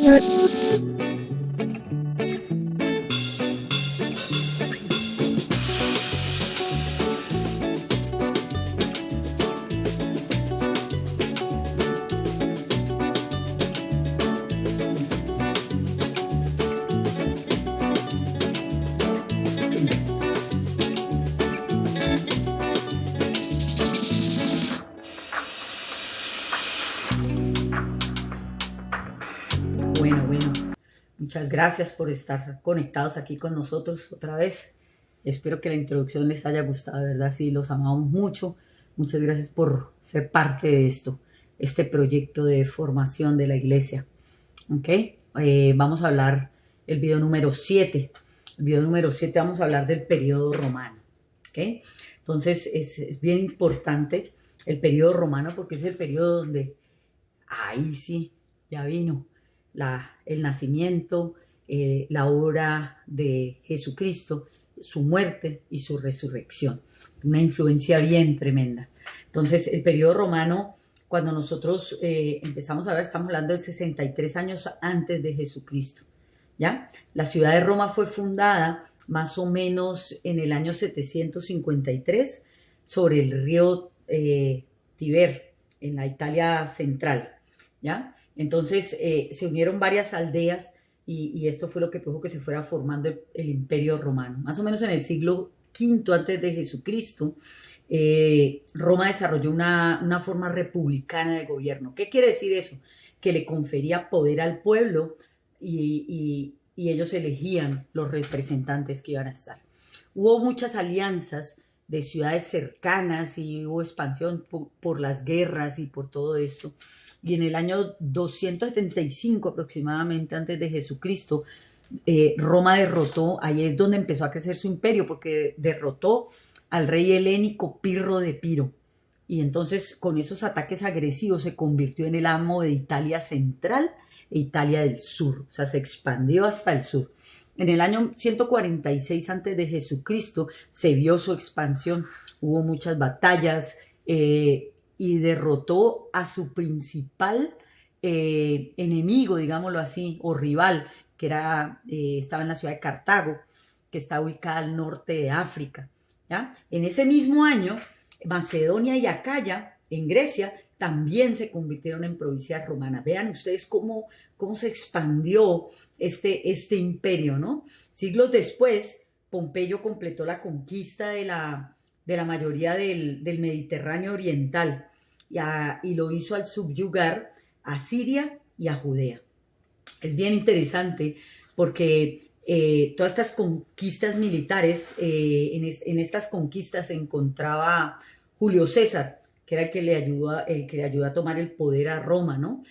Bueno, muchas gracias por estar conectados aquí con nosotros otra vez. Espero que la introducción les haya gustado, de verdad, sí, los amamos mucho. Muchas gracias por ser parte de este proyecto de formación de la iglesia. ¿Ok? Vamos a hablar el video número 7. El video número 7 vamos a hablar del periodo romano. ¿Ok? Entonces es bien importante el periodo romano porque es el periodo donde, ahí sí, ya vino el nacimiento, la obra de Jesucristo, su muerte y su resurrección. Una influencia bien tremenda. Entonces, el periodo romano, cuando nosotros empezamos a ver, estamos hablando de 63 años antes de Jesucristo. ¿Ya? La ciudad de Roma fue fundada más o menos en el año 753 sobre el río Tiber, en la Italia central. ¿Ya? Entonces se unieron varias aldeas y esto fue lo que produjo que se fuera formando el Imperio Romano. Más o menos en el siglo V antes de Jesucristo, Roma desarrolló una forma republicana de gobierno. ¿Qué quiere decir eso? Que le confería poder al pueblo y ellos elegían los representantes que iban a estar. Hubo muchas alianzas de ciudades cercanas y hubo expansión por las guerras y por todo esto. Y en el año 275 aproximadamente antes de Jesucristo, Roma derrotó, ahí es donde empezó a crecer su imperio, porque derrotó al rey helénico Pirro de Piro. Y entonces con esos ataques agresivos se convirtió en el amo de Italia central e Italia del sur, o sea, se expandió hasta el sur. En el año 146 antes de Jesucristo se vio su expansión, hubo muchas batallas y derrotó a su principal enemigo, digámoslo así, o rival, que estaba en la ciudad de Cartago, que está ubicada al norte de África. ¿Ya? En ese mismo año, Macedonia y Acaya, en Grecia, también se convirtieron en provincias romanas. Vean ustedes cómo se expandió este imperio, ¿no? Siglos después, Pompeyo completó la conquista de la mayoría del Mediterráneo oriental y lo hizo al subyugar a Siria y a Judea. Es bien interesante porque todas estas conquistas militares, en estas conquistas se encontraba Julio César, que era el que le ayudó a tomar el poder a Roma, ¿no?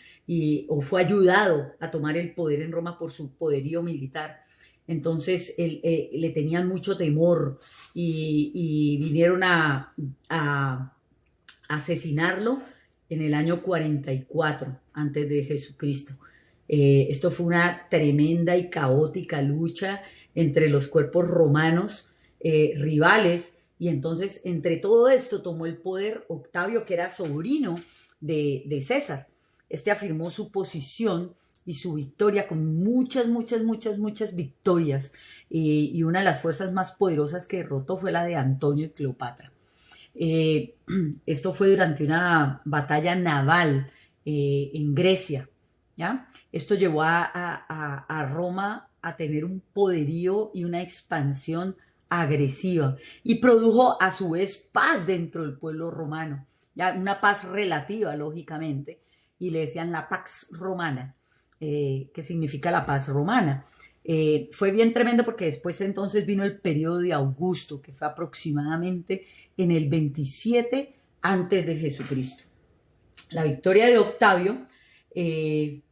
O fue ayudado a tomar el poder en Roma por su poderío militar. Entonces le tenían mucho temor y vinieron a asesinarlo en el año 44 antes de Jesucristo. Esto fue una tremenda y caótica lucha entre los cuerpos romanos rivales, y entonces entre todo esto tomó el poder Octavio, que era sobrino de César. Este afirmó su posición y su victoria con muchas victorias, y una de las fuerzas más poderosas que derrotó fue la de Antonio y Cleopatra. Esto fue durante una batalla naval en Grecia, ¿ya? Esto llevó a Roma a tener un poderío y una expansión agresiva y produjo a su vez paz dentro del pueblo romano, ¿ya? Una paz relativa, lógicamente, y le decían la Pax Romana, que significa la paz romana. Fue bien tremendo porque después entonces vino el periodo de Augusto, que fue aproximadamente en el 27 antes de Jesucristo. La victoria de Octavio le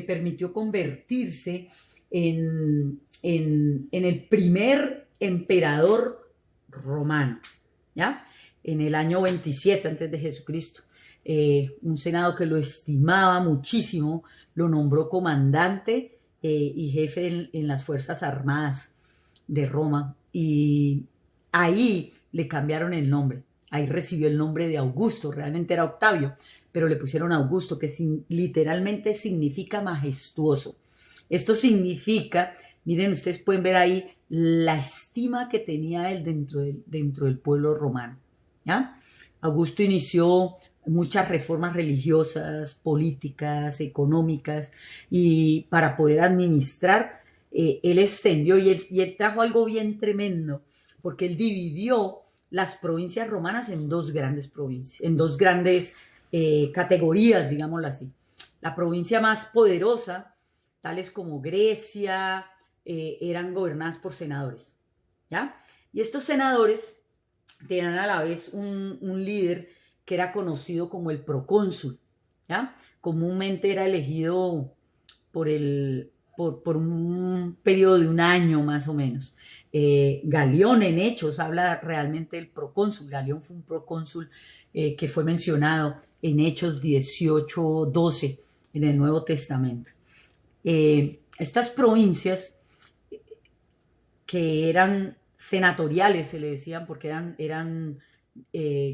permitió convertirse en el primer emperador romano, ¿ya? En el año 27 antes de Jesucristo. Un senado que lo estimaba muchísimo lo nombró comandante y jefe en las Fuerzas Armadas de Roma, y ahí le cambiaron el nombre. Ahí recibió el nombre de Augusto, realmente era Octavio, pero le pusieron Augusto, que literalmente significa majestuoso. Esto significa, miren, ustedes pueden ver ahí la estima que tenía él dentro del pueblo romano, ¿ya? Augusto inició muchas reformas religiosas, políticas, económicas, y para poder administrar, él extendió y él trajo algo bien tremendo, porque él dividió las provincias romanas en dos grandes provincias, en dos grandes categorías, digámoslo así. La provincia más poderosa, tales como Grecia, eran gobernadas por senadores, ¿ya? Y estos senadores tenían a la vez un líder que era conocido como el procónsul, ¿ya? Comúnmente era elegido por un periodo de un año más o menos. Galión en Hechos habla realmente del procónsul. Galión fue un procónsul que fue mencionado en Hechos 18:12 en el Nuevo Testamento. Estas provincias que eran senatoriales, se le decían, porque eran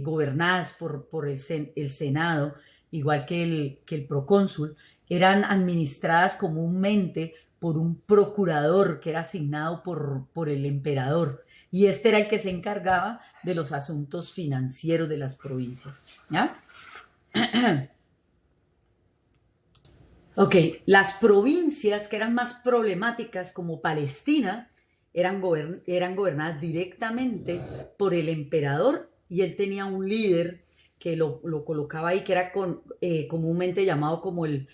gobernadas por el Senado, igual que el procónsul, eran administradas comúnmente por un procurador que era asignado por el emperador. Y este era el que se encargaba de los asuntos financieros de las provincias, ¿ya? Ok, las provincias que eran más problemáticas como Palestina eran gobernadas directamente por el emperador y él tenía un líder que lo colocaba ahí, que era comúnmente llamado como el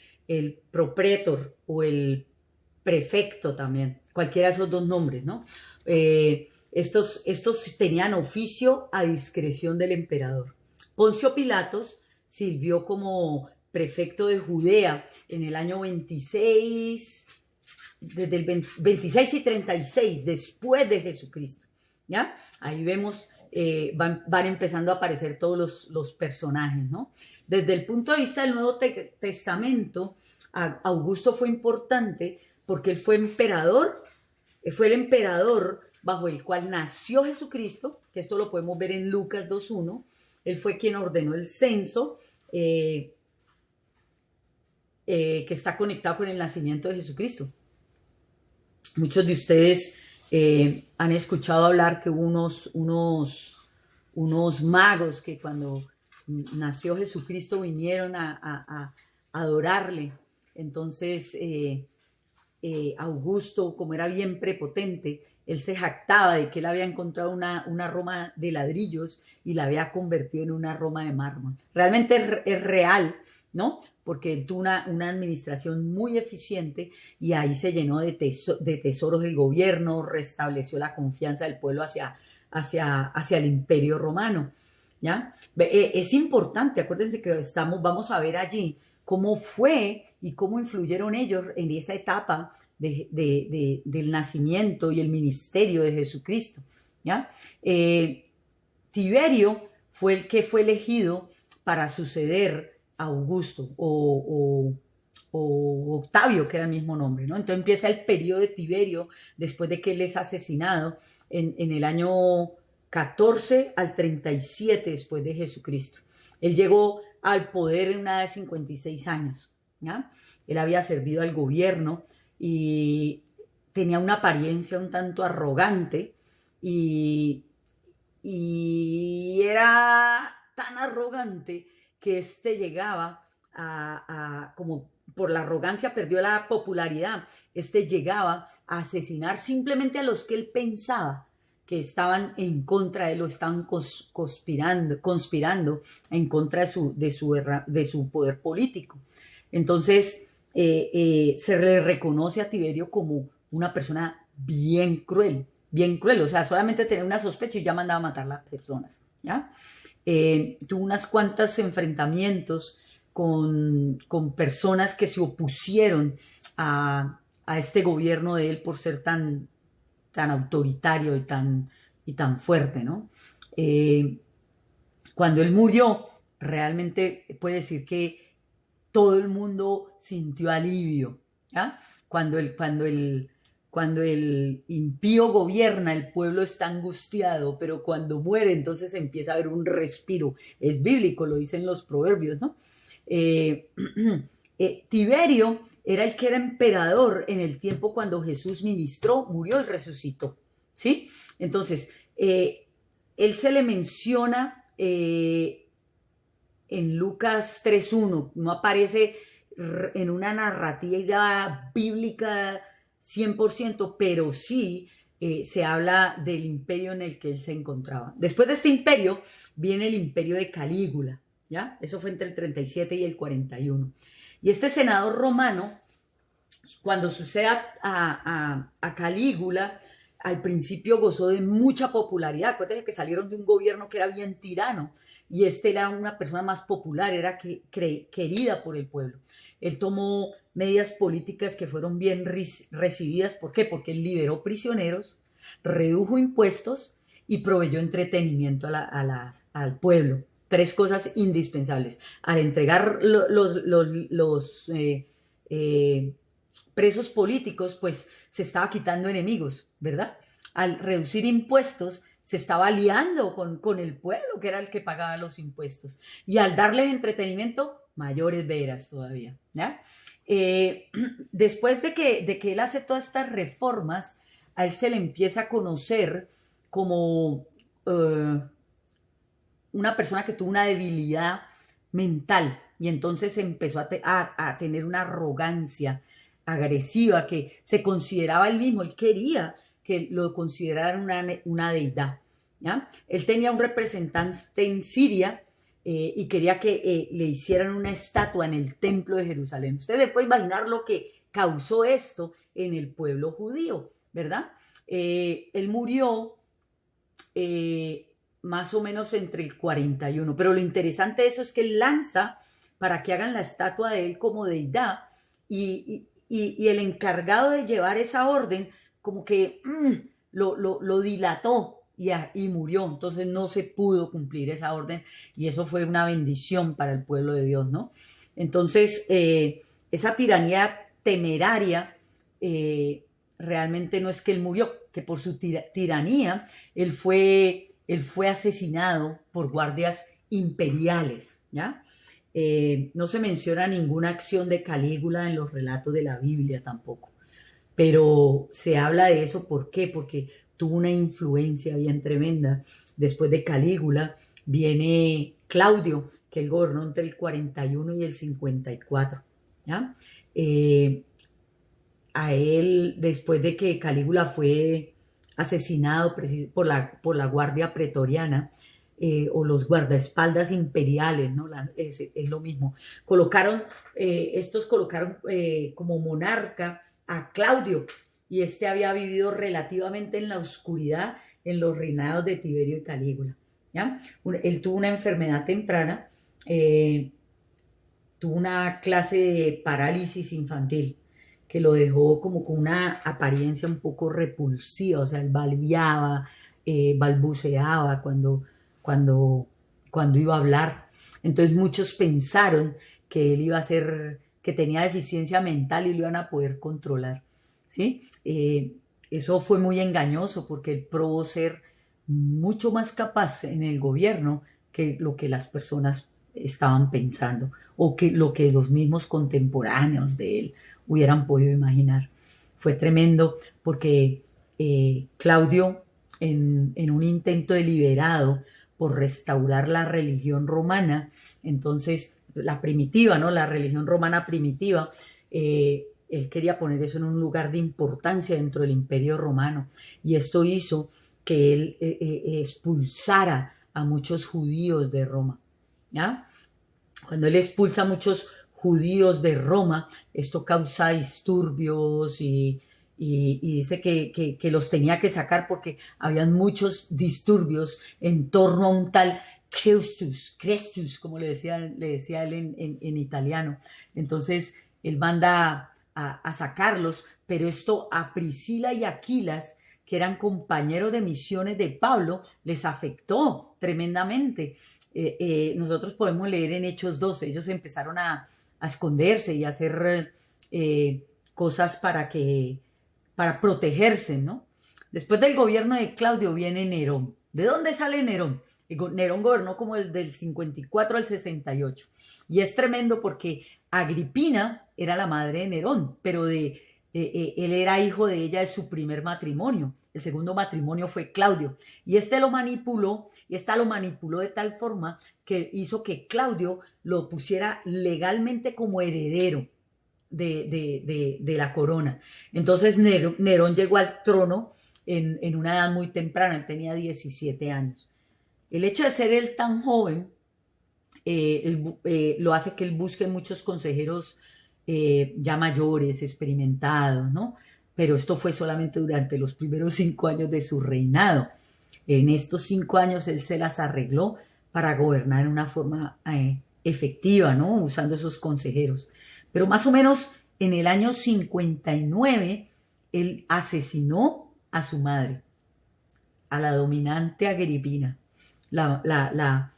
propretor o el prefecto también, cualquiera de esos dos nombres, ¿no? Estos tenían oficio a discreción del emperador. Poncio Pilatos sirvió como prefecto de Judea en el año 26, desde el 26 y 36, después de Jesucristo, ¿ya? Ahí vemos, van empezando a aparecer todos los personajes, ¿no? Desde el punto de vista del Nuevo Testamento, Augusto fue importante porque él fue el emperador bajo el cual nació Jesucristo, que esto lo podemos ver en Lucas 2:1. Él fue quien ordenó el censo, que está conectado con el nacimiento de Jesucristo. Muchos de ustedes han escuchado hablar que unos magos que cuando nació Jesucristo vinieron a adorarle. Entonces Augusto, como era bien prepotente, él se jactaba de que él había encontrado una Roma de ladrillos y la había convertido en una Roma de mármol. Realmente es real, ¿no? Porque él tuvo una administración muy eficiente y ahí se llenó de tesoros el gobierno, restableció la confianza del pueblo hacia el imperio romano, ¿ya? Es importante, acuérdense que vamos a ver allí cómo fue y cómo influyeron ellos en esa etapa del nacimiento y el ministerio de Jesucristo, ¿ya? Tiberio fue el que fue elegido para suceder a Augusto o Octavio, que era el mismo nombre, ¿no? Entonces empieza el periodo de Tiberio después de que él es asesinado en el año 14 al 37 después de Jesucristo. Él llegó al poder en una edad de 56 años, ¿ya? Él había servido al gobierno y tenía una apariencia un tanto arrogante y era tan arrogante que llegaba como por la arrogancia perdió la popularidad, llegaba a asesinar simplemente a los que él pensaba que estaban en contra de él o estaban conspirando en contra de su poder político. Entonces se le reconoce a Tiberio como una persona bien cruel, o sea, solamente tenía una sospecha y ya mandaba a matar a las personas, ¿ya? Tuvo unas cuantas enfrentamientos con personas que se opusieron a este gobierno de él por ser tan autoritario y tan fuerte, ¿no? Cuando él murió, realmente puede decir que todo el mundo sintió alivio, ¿ya? Cuando el impío gobierna, el pueblo está angustiado, pero cuando muere, entonces empieza a haber un respiro. Es bíblico, lo dicen los proverbios, ¿no? Tiberio era el que era emperador en el tiempo cuando Jesús ministró, murió y resucitó, ¿sí? Entonces, él se le menciona en Lucas 3:1, no aparece en una narrativa bíblica 100%, pero sí se habla del imperio en el que él se encontraba. Después de este imperio viene el imperio de Calígula, ¿ya? Eso fue entre el 37 y el 41. Y este senador romano, cuando sucede a Calígula, al principio gozó de mucha popularidad. Acuérdense que salieron de un gobierno que era bien tirano y este era una persona más popular, era querida por el pueblo. Él tomó medidas políticas que fueron bien recibidas. ¿Por qué? Porque él liberó prisioneros, redujo impuestos y proveyó entretenimiento al pueblo. Tres cosas indispensables. Al entregar presos políticos, pues se estaba quitando enemigos, ¿verdad? Al reducir impuestos, se estaba aliando con el pueblo, que era el que pagaba los impuestos. Y al darles entretenimiento, mayores veras todavía, ¿ya? Después de que él hace todas estas reformas, a él se le empieza a conocer como una persona que tuvo una debilidad mental y entonces empezó a tener una arrogancia agresiva que se consideraba él mismo, él quería que lo consideraran una deidad, ¿ya? Él tenía un representante en Siria y quería que le hicieran una estatua en el templo de Jerusalén. Ustedes se pueden imaginar lo que causó esto en el pueblo judío, ¿verdad? Él murió más o menos entre el 41, pero lo interesante de eso es que él lanza para que hagan la estatua de él como deidad y el encargado de llevar esa orden como que lo dilató y murió, entonces no se pudo cumplir esa orden y eso fue una bendición para el pueblo de Dios, ¿no? Entonces, esa tiranía temeraria realmente no es que él murió, que por su tiranía él fue asesinado por guardias imperiales, ¿ya? No se menciona ninguna acción de Calígula en los relatos de la Biblia tampoco, pero se habla de eso. ¿Por qué? Porque tuvo una influencia bien tremenda. Después de Calígula viene Claudio, que él gobernó entre el 41 y el 54, ¿ya? A él, después de que Calígula fue asesinado por la guardia pretoriana, o los guardaespaldas imperiales, ¿no? Es lo mismo. Estos colocaron como monarca a Claudio, y este había vivido relativamente en la oscuridad en los reinados de Tiberio y Calígula, ¿ya? Él tuvo una enfermedad temprana, tuvo una clase de parálisis infantil que lo dejó como con una apariencia un poco repulsiva, o sea, él balbuceaba cuando iba a hablar. Entonces muchos pensaron que él iba a ser, que tenía deficiencia mental y lo iban a poder controlar, ¿sí? Eso fue muy engañoso porque él probó ser mucho más capaz en el gobierno que lo que las personas estaban pensando o que lo que los mismos contemporáneos de él hubieran podido imaginar. Fue tremendo porque Claudio, en un intento deliberado por restaurar la religión romana, entonces la primitiva, ¿no? La religión romana primitiva, él quería poner eso en un lugar de importancia dentro del imperio romano y esto hizo que él expulsara a muchos judíos de Roma, ¿ya? Cuando él expulsa a muchos judíos de Roma, esto causa disturbios y dice que los tenía que sacar porque habían muchos disturbios en torno a un tal Crestus, como le decía él en italiano. Entonces él manda a sacarlos, pero esto a Priscila y Aquilas, que eran compañeros de misiones de Pablo, les afectó tremendamente. Nosotros podemos leer en Hechos 12, ellos empezaron a esconderse y a hacer cosas para protegerse, ¿no? Después del gobierno de Claudio viene Nerón. ¿De dónde sale Nerón? Nerón gobernó como del 54 al 68. Y es tremendo porque Agripina era la madre de Nerón, pero él era hijo de ella de su primer matrimonio. El segundo matrimonio fue Claudio. Y esta lo manipuló de tal forma que hizo que Claudio lo pusiera legalmente como heredero de la corona. Entonces Nerón llegó al trono en una edad muy temprana, él tenía 17 años. El hecho de ser él tan joven lo hace que él busque muchos consejeros ya mayores, experimentados, ¿no? Pero esto fue solamente durante los primeros 5 años de su reinado. En estos 5 años él se las arregló para gobernar de una forma efectiva, ¿no? Usando esos consejeros. Pero más o menos en el año 59, él asesinó a su madre, a la dominante Agripina. La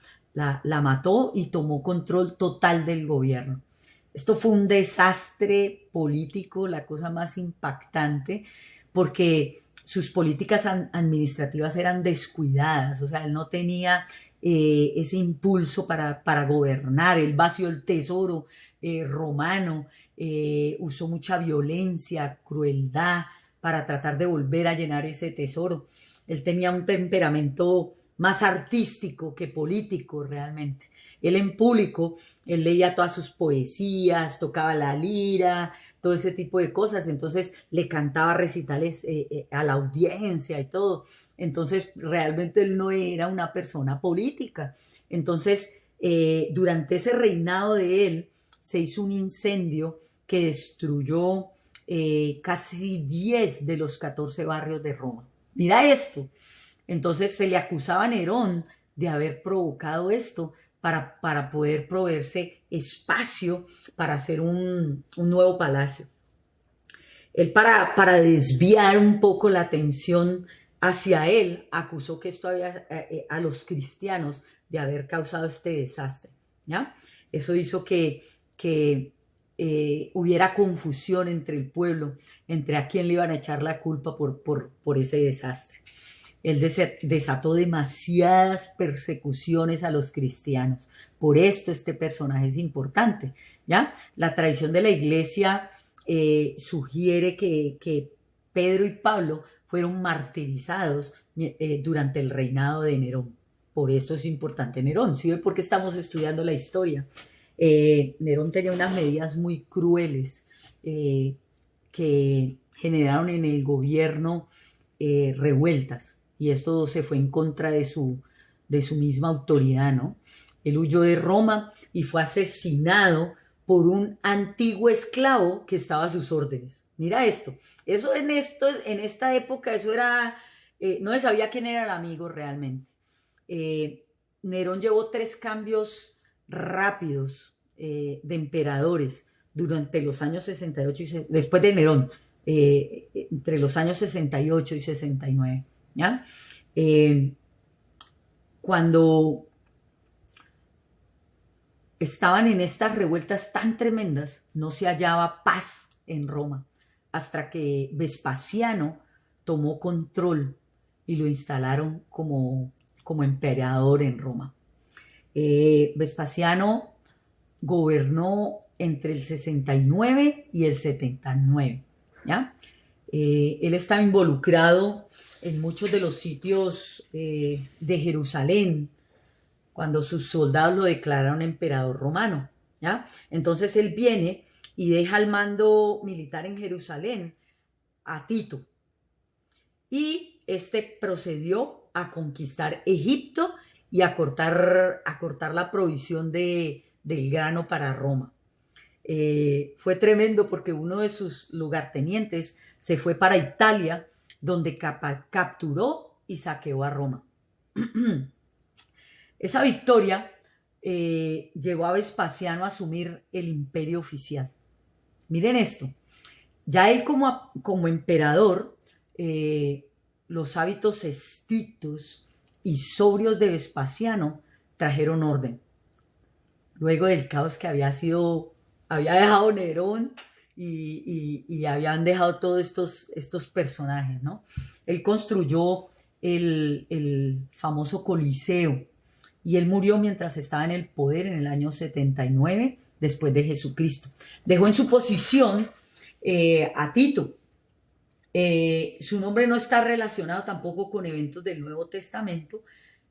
mató y tomó control total del gobierno. Esto fue un desastre político, la cosa más impactante, porque sus políticas administrativas eran descuidadas, o sea, él no tenía ese impulso para gobernar, él vació el tesoro romano, usó mucha violencia, crueldad para tratar de volver a llenar ese tesoro. Él tenía un temperamento más artístico que político realmente. Él en público, él leía todas sus poesías, tocaba la lira, todo ese tipo de cosas, entonces le cantaba recitales a la audiencia y todo. Entonces realmente él no era una persona política. Entonces durante ese reinado de él se hizo un incendio que destruyó casi 10 de los 14 barrios de Roma. Mira esto. Entonces se le acusaba a Nerón de haber provocado esto para poder proveerse espacio para hacer un nuevo palacio. Él para desviar un poco la atención hacia él, acusó que esto había a los cristianos de haber causado este desastre. ¿Ya? Eso hizo que hubiera confusión entre el pueblo, entre a quién le iban a echar la culpa por ese desastre. Él desató demasiadas persecuciones a los cristianos. Por esto este personaje es importante, ¿ya? La tradición de la iglesia sugiere que Pedro y Pablo fueron martirizados durante el reinado de Nerón. Por esto es importante Nerón. ¿Sí ve por qué estamos estudiando la historia? Nerón tenía unas medidas muy crueles que generaron en el gobierno revueltas, y esto se fue en contra de su misma autoridad, ¿no? Él huyó de Roma y fue asesinado por un antiguo esclavo que estaba a sus órdenes. Mira esto, eso en esta época, eso era, no se sabía quién era el amigo realmente. Nerón llevó 3 cambios rápidos de emperadores durante los años 68 después de Nerón, entre los años 68 y 69. ¿Ya? Cuando estaban en estas revueltas tan tremendas, no se hallaba paz en Roma, hasta que Vespasiano tomó control y lo instalaron como emperador en Roma. Vespasiano gobernó entre el 69 y el 79, ¿ya? Él estaba involucrado en muchos de los sitios de Jerusalén, cuando sus soldados lo declararon emperador romano, ¿ya? Entonces él viene y deja el mando militar en Jerusalén a Tito. Y este procedió a conquistar Egipto y a cortar la provisión del grano para Roma. Fue tremendo porque uno de sus lugartenientes se fue para Italia, donde capturó y saqueó a Roma. Esa victoria llevó a Vespasiano a asumir el imperio oficial. Miren esto, ya él como emperador, los hábitos estrictos y sobrios de Vespasiano trajeron orden. Luego del caos que había dejado Nerón y habían dejado todos estos personajes, ¿no? Él construyó el famoso Coliseo, y él murió mientras estaba en el poder en el año 79 después de Jesucristo. Dejó en su posición a Tito. Su nombre no está relacionado tampoco con eventos del Nuevo Testamento,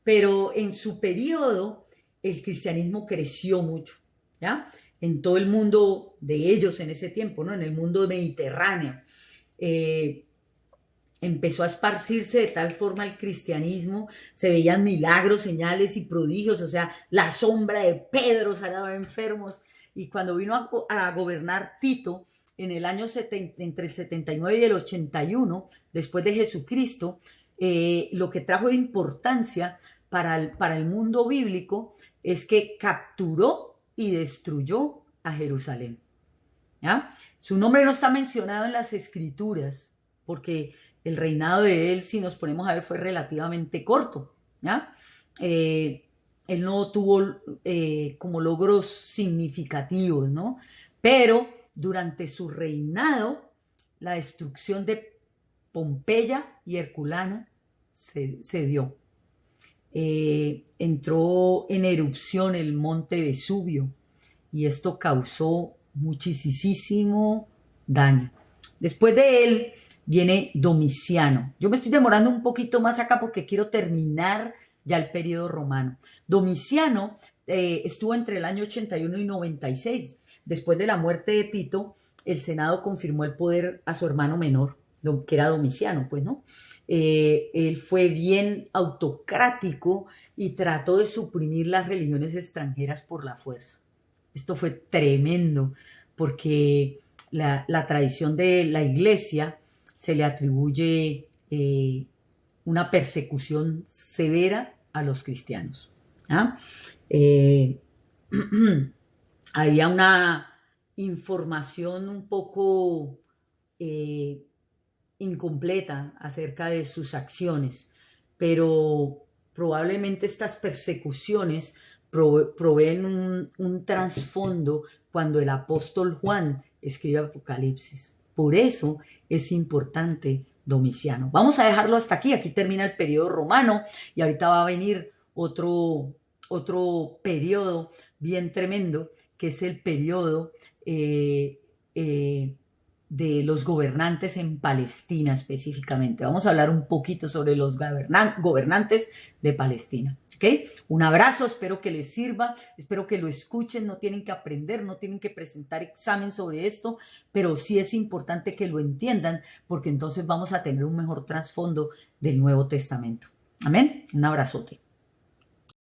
pero en su periodo el cristianismo creció mucho, ¿ya? En todo el mundo de ellos en ese tiempo, ¿no? En el mundo mediterráneo. Eh, Empezó a esparcirse de tal forma el cristianismo, se veían milagros, señales y prodigios, o sea, la sombra de Pedro sanaba enfermos. Y cuando vino a gobernar Tito en el año entre el 79 y el 81, después de Jesucristo, lo que trajo de importancia para el mundo bíblico es que capturó y destruyó a Jerusalén. ¿Ya? Su nombre no está mencionado en las escrituras, porque el reinado de él, si nos ponemos a ver, fue relativamente corto. ¿Ya? Él no tuvo como logros significativos, ¿no? Pero durante su reinado, la destrucción de Pompeya y Herculano se dio. Entró en erupción el monte Vesubio y esto causó muchísimo daño. Después de él viene Domiciano. Yo me estoy demorando un poquito más acá porque quiero terminar ya el periodo romano. Domiciano estuvo entre el año 81 y 96. Después de la muerte de Tito, el Senado confirmó el poder a su hermano menor, que era Domiciano, pues, ¿no? Él fue bien autocrático y trató de suprimir las religiones extranjeras por la fuerza. Esto fue tremendo porque la tradición de la iglesia se le atribuye una persecución severa a los cristianos. ¿Ah? Había una información un poco incompleta acerca de sus acciones, pero probablemente estas persecuciones proveen un trasfondo cuando el apóstol Juan escribe Apocalipsis. Por eso es importante Domiciano. Vamos a dejarlo hasta aquí. Aquí termina el periodo romano y ahorita va a venir otro periodo bien tremendo, que es el periodo de los gobernantes en Palestina específicamente. Vamos a hablar un poquito sobre los gobernantes de Palestina. ¿Okay? Un abrazo, espero que les sirva, espero que lo escuchen, no tienen que aprender, no tienen que presentar examen sobre esto, pero sí es importante que lo entiendan porque entonces vamos a tener un mejor trasfondo del Nuevo Testamento. Amén. Un abrazote.